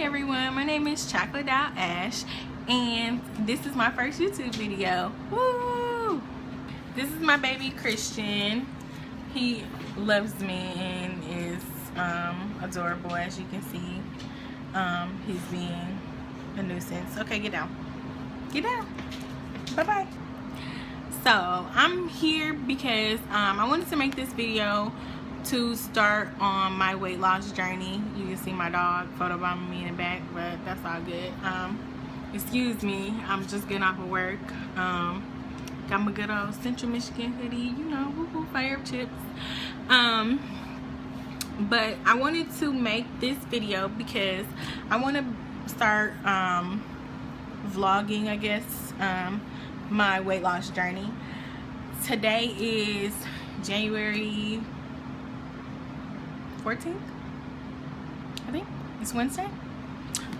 everyone, my name is Chocolate Doll Ash, and this is my first YouTube video. Woo! This is my baby Christian. He loves me and is adorable, as you can see. He's being a nuisance. Okay, get down. Get down. Bye-bye. So, I'm here because I wanted to make this video to start on my weight loss journey. You can see my dog photobombing me in the back, but that's all good. Excuse me, I'm just getting off of work. Got my good old Central Michigan hoodie, you know, woo-hoo, fire chips. But I wanted to make this video because I want to start vlogging, I guess, my weight loss journey. Today is January 14th, I think it's Wednesday.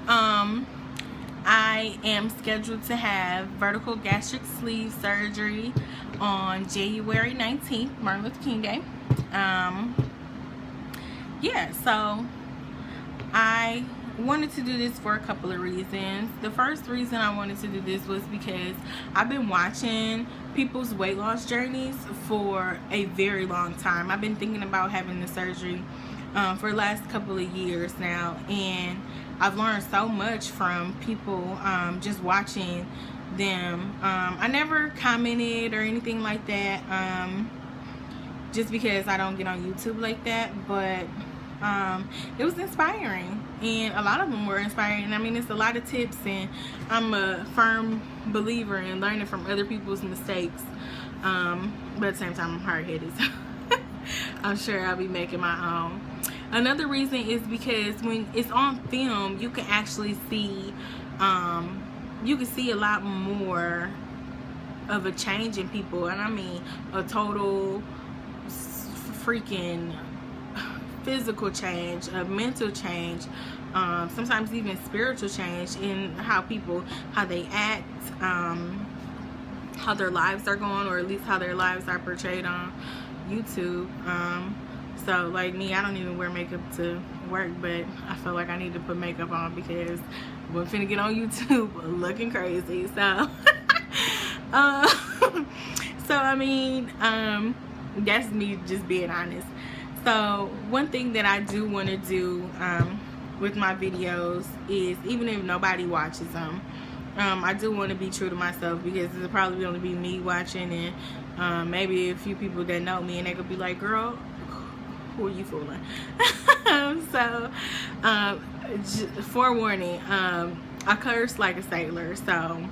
I am scheduled to have vertical gastric sleeve surgery on January 19th, Martin Luther King Day. Yeah, so I wanted to do this for a couple of reasons. The first reason I wanted to do this was because I've been watching people's weight loss journeys for a very long time. I've been thinking about having the surgery for the last couple of years now, and I've learned so much from people just watching them. I never commented or anything like that, just because I don't get on YouTube like that, but it was inspiring, and a lot of them were inspiring. I mean, it's a lot of tips, and I'm a firm believer in learning from other people's mistakes, but at the same time I'm hard-headed, so I'm sure I'll be making my own. Another reason is because when it's on film, you can actually see a lot more of a change in people, and I mean a total freaking physical change, a mental change, sometimes even spiritual change in how they act, how their lives are going, or at least how their lives are portrayed on YouTube. So like me, I don't even wear makeup to work, but I feel like I need to put makeup on because we're finna get on YouTube looking crazy. So so I mean, that's me just being honest. So one thing that I do want to do with my videos is, even if nobody watches them, I do want to be true to myself, because it'll probably only be me watching, and maybe a few people that know me, and they could be like, girl, who are you fooling? So forewarning, I curse like a sailor, so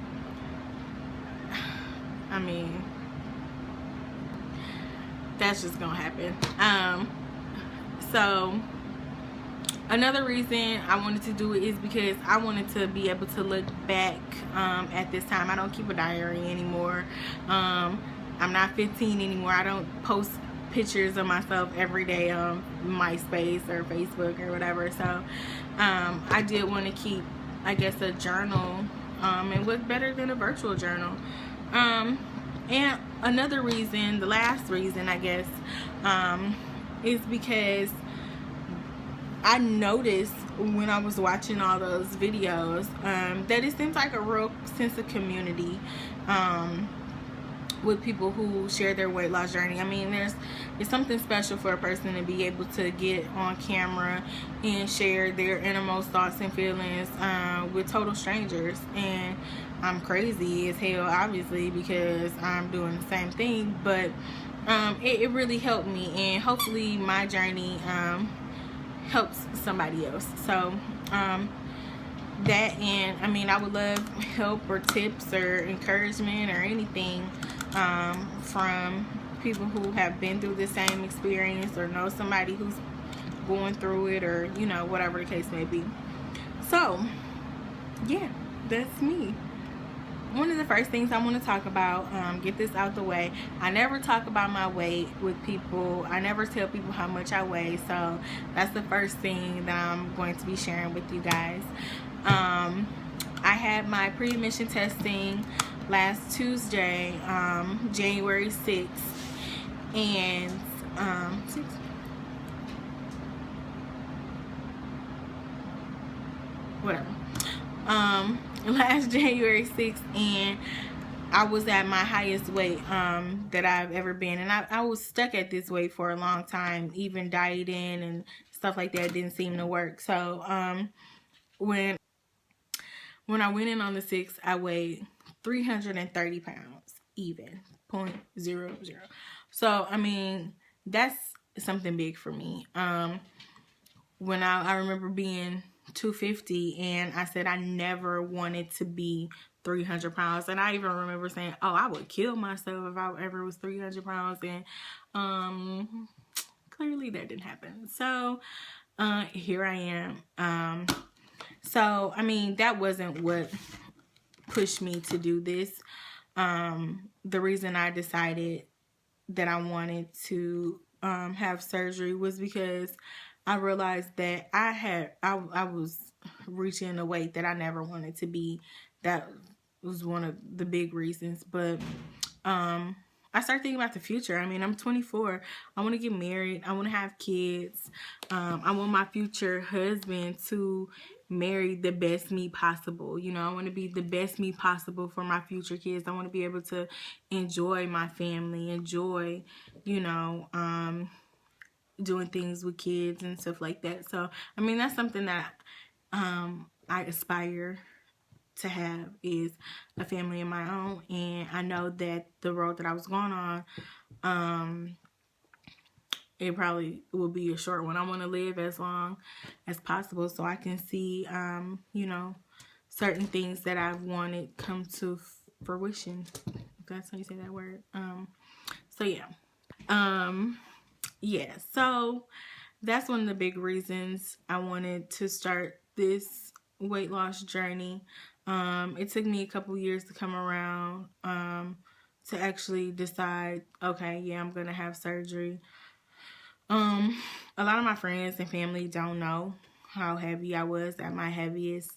I mean, that's just gonna happen. So another reason I wanted to do it is because I wanted to be able to look back at this time. I don't keep a diary anymore. I'm not 15 anymore. I don't post pictures of myself every day on MySpace or Facebook or whatever. So I did want to keep, I guess, a journal, and what's better than a virtual journal. And another reason, the last reason, I guess, is because I noticed when I was watching all those videos that it seems like a real sense of community with people who share their weight loss journey. I mean, it's something special for a person to be able to get on camera and share their innermost thoughts and feelings with total strangers. And I'm crazy as hell, obviously, because I'm doing the same thing, but it really helped me, and hopefully my journey helps somebody else. So that, and I mean, I would love help or tips or encouragement or anything from people who have been through the same experience, or know somebody who's going through it, or you know, whatever the case may be. So yeah, that's me. One of the first things I want to talk about, get this out the way, I never talk about my weight with people. I never tell people how much I weigh, so that's the first thing that I'm going to be sharing with you guys. I had my pre-admission testing last Tuesday, January 6th, and whatever. Last January 6th, and I was at my highest weight that I've ever been, and I was stuck at this weight for a long time. Even dieting and stuff like that didn't seem to work. So when I went in on the 6th, I weighed 330 pounds, even 0.00. So I mean, that's something big for me. When I remember being 250, and I said I never wanted to be 300 pounds. And I even remember saying, oh, I would kill myself if I ever was 300 pounds. And clearly that didn't happen. So here I am. So, I mean, that wasn't what pushed me to do this. The reason I decided that I wanted to have surgery was because I realized that I was reaching a weight that I never wanted to be. That was one of the big reasons. But I started thinking about the future. I mean, I'm 24. I want to get married. I want to have kids. I want my future husband to marry the best me possible. You know, I want to be the best me possible for my future kids. I want to be able to enjoy my family, enjoy, you know, doing things with kids and stuff like that. So, I mean, that's something that I aspire to have, is a family of my own. And I know that the road that I was going on, it probably will be a short one. I want to live as long as possible so I can see, you know, certain things that I've wanted come to fruition. If that's how you say that word. So yeah. Yeah, so that's one of the big reasons I wanted to start this weight loss journey. It took me a couple years to come around to actually decide, okay, yeah, I'm gonna have surgery. A lot of my friends and family don't know how heavy I was at my heaviest,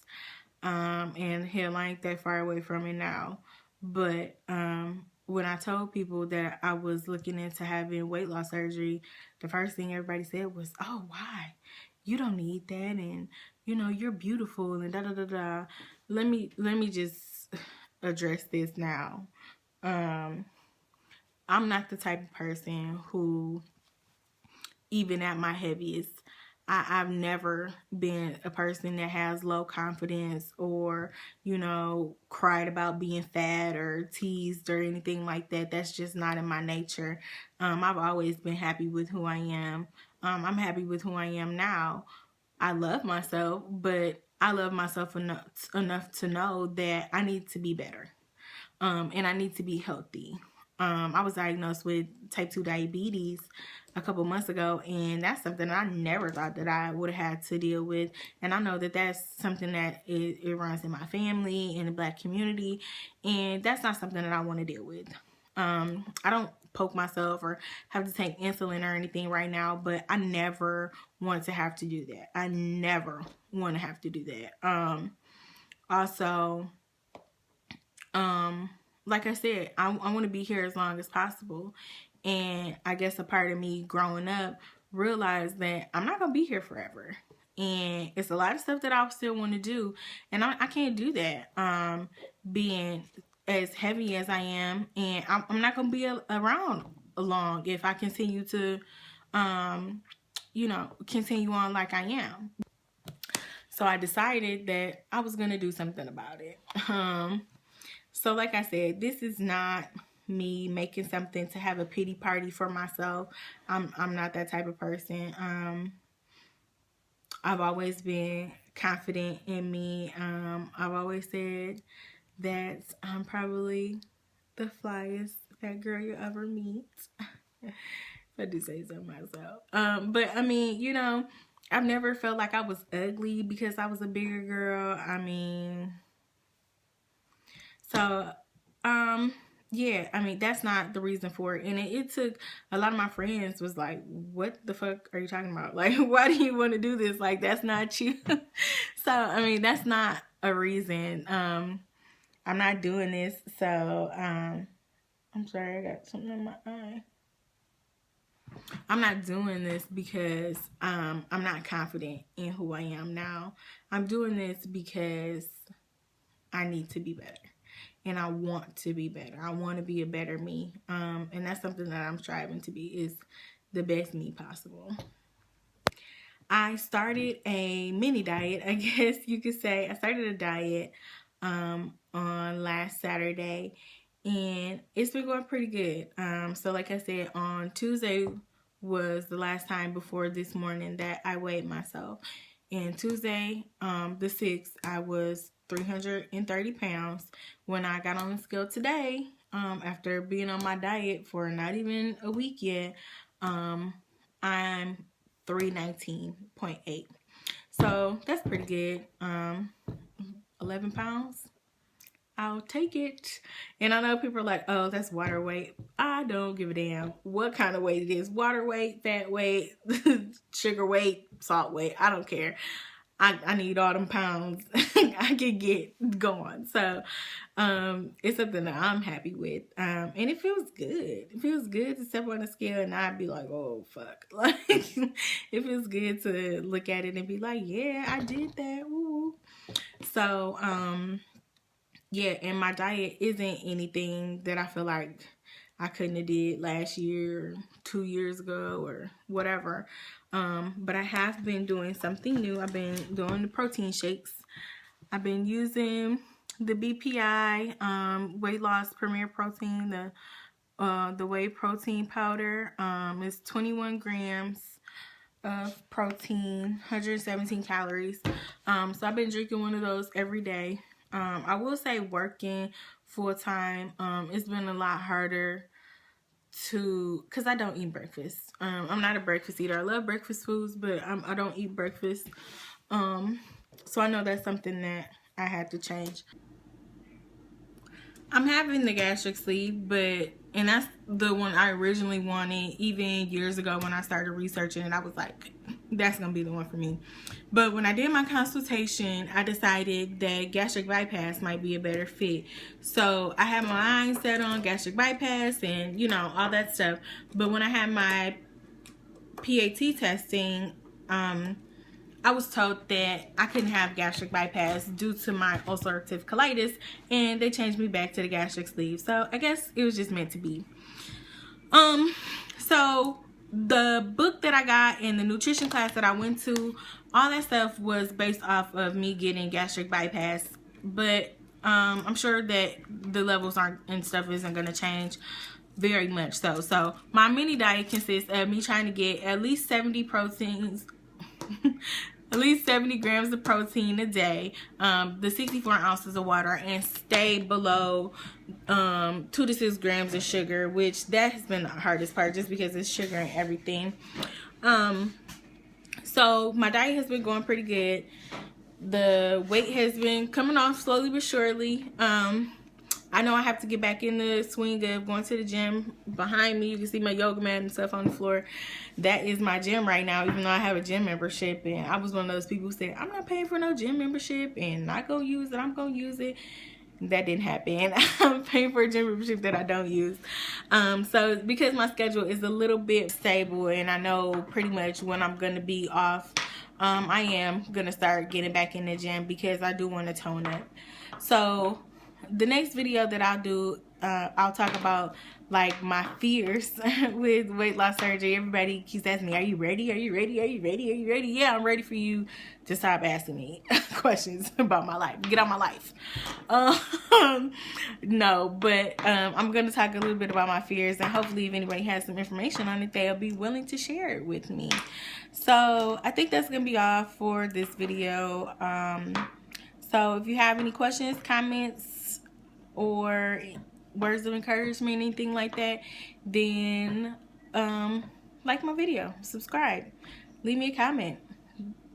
and hell, I ain't that far away from it now. But when I told people that I was looking into having weight loss surgery, the first thing everybody said was, oh, why? You don't need that, and you know, you're beautiful, and da da da da. Let me just address this now. I'm not the type of person who, even at my heaviest, I've never been a person that has low confidence or, you know, cried about being fat or teased or anything like that. That's just not in my nature. I've always been happy with who I am. I'm happy with who I am now. I love myself, but I love myself enough to know that I need to be better. And I need to be healthy. I was diagnosed with type 2 diabetes a couple months ago, and that's something that I never thought that I would have had to deal with. And I know that that's something that it runs in my family, in the Black community, and that's not something that I want to deal with. I don't poke myself or have to take insulin or anything right now, but I never want to have to do that. I never want to have to do that. Also, like I said, I want to be here as long as possible. And I guess a part of me growing up realized that I'm not going to be here forever. And it's a lot of stuff that I still want to do. And I can't do that being as heavy as I am. And I'm not going to be around long if I continue to, you know, continue on like I am. So I decided that I was going to do something about it. So like I said, this is not me making something to have a pity party for myself. I'm not that type of person. I've always been confident in me. I've always said that I'm probably the flyest fat girl you ever meet. If I do say so myself. But I mean, you know, I've never felt like I was ugly because I was a bigger girl. I mean, so, yeah, I mean, that's not the reason for it. And it took, a lot of my friends was like, what the fuck are you talking about? Like, why do you want to do this? Like, that's not you. So, I mean, that's not a reason. I'm not doing this. So, I'm sorry, I got something in my eye. I'm not doing this because I'm not confident in who I am now. I'm doing this because I need to be better. And I want to be better. I want to be a better me. And that's something that I'm striving to be, is the best me possible. I started a mini diet, I guess you could say. I started a diet on last Saturday, and it's been going pretty good. So like I said, on Tuesday was the last time before this morning that I weighed myself. And Tuesday, the 6th, I was 330 pounds. When I got on the scale today, after being on my diet for not even a week yet, I'm 319.8. So that's pretty good. 11 pounds. I'll take it. And I know people are like, oh, that's water weight. I don't give a damn what kind of weight it is. Water weight, fat weight, sugar weight, salt weight. I don't care. I need all them pounds I can get going. So it's something that I'm happy with. And it feels good. It feels good to step on the scale and not be like, oh, fuck. Like, it feels good to look at it and be like, yeah, I did that. Woo. So, yeah, and my diet isn't anything that I feel like I couldn't have did last year, 2 years ago, or whatever. But I have been doing something new. I've been doing the protein shakes. I've been using the BPI Weight Loss Premier Protein, the whey protein powder. It's 21 grams of protein, 117 calories. So I've been drinking one of those every day. I will say working full time, it's been a lot harder because I don't eat breakfast. I'm not a breakfast eater. I love breakfast foods, but I don't eat breakfast. So I know that's something that I had to change. I'm having the gastric sleeve, and that's the one I originally wanted even years ago when I started researching it. I was like, that's gonna be the one for me. But when I did my consultation, I decided that gastric bypass might be a better fit. So I had my mind set on gastric bypass and, you know, all that stuff. But when I had my PAT testing, I was told that I couldn't have gastric bypass due to my ulcerative colitis, and they changed me back to the gastric sleeve. So I guess it was just meant to be. So the book that I got and the nutrition class that I went to, all that stuff was based off of me getting gastric bypass. But I'm sure that the levels and stuff isn't going to change very much. So my mini diet consists of me trying to get at least 70 proteins, at least 70 grams of protein a day, the 64 ounces of water, and stay below 2 to 6 grams of sugar, which that has been the hardest part just because it's sugar and everything. So my diet has been going pretty good. The weight has been coming off slowly but surely. I know I have to get back in the swing of going to the gym. Behind me, you can see my yoga mat and stuff on the floor. That is my gym right now, even though I have a gym membership. And I was one of those people who said, I'm not paying for no gym membership and not going to use it. I'm going to use it. That didn't happen. I'm paying for a gym membership that I don't use. So because my schedule is a little bit stable and I know pretty much when I'm going to be off, I am going to start getting back in the gym because I do want to tone up. So the next video that I'll do, I'll talk about like my fears with weight loss surgery. Everybody keeps asking me, are you ready? Are you ready? Are you ready? Are you ready? Yeah, I'm ready for you to stop asking me questions about my life. Get on my life. No, but I'm going to talk a little bit about my fears, and hopefully if anybody has some information on it, they'll be willing to share it with me. So I think that's going to be all for this video. So if you have any questions, comments, or words of encouragement, anything like that, then like my video, subscribe, leave me a comment,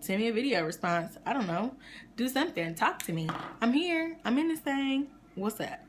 send me a video response. I don't know, do something, talk to me. I'm here, I'm in this thing. What's up?